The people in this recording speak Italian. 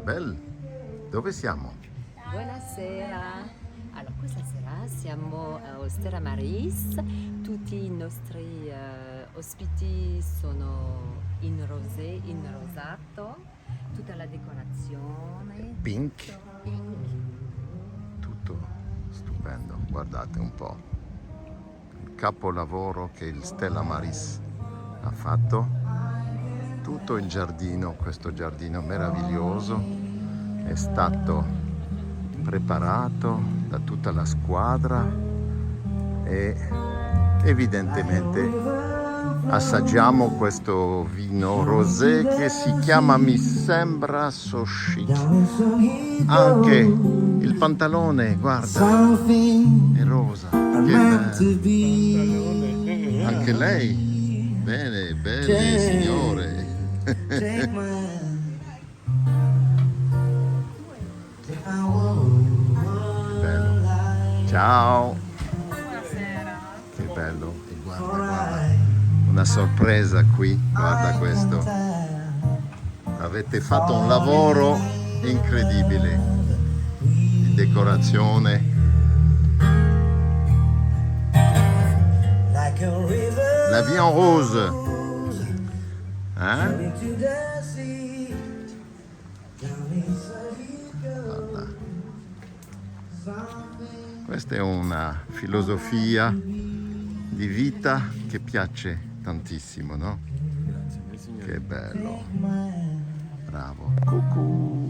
Isabel, dove siamo? Buonasera. Allora, questa sera siamo a Osteria Maris. Tutti i nostri ospiti sono in rosé, in rosato. Tutta la decorazione. Pink, Pink. tutto stupendo, guardate un po'. Il capolavoro che il Stella Maris ha fatto. Tutto il giardino, questo giardino meraviglioso, è stato preparato da tutta la squadra e evidentemente assaggiamo questo vino rosé che si chiama, mi sembra, so chic. Anche il pantalone, guarda, è rosa, che bello. Anche lei, bene, belle signore. Bello. Ciao. Buonasera. Che bello. E guarda, una sorpresa qui, guarda questo. Avete fatto un lavoro incredibile di decorazione. La vie en rose. Eh? Guarda. Questa è una filosofia di vita che piace tantissimo, no? Che bello. Bravo. Cucù.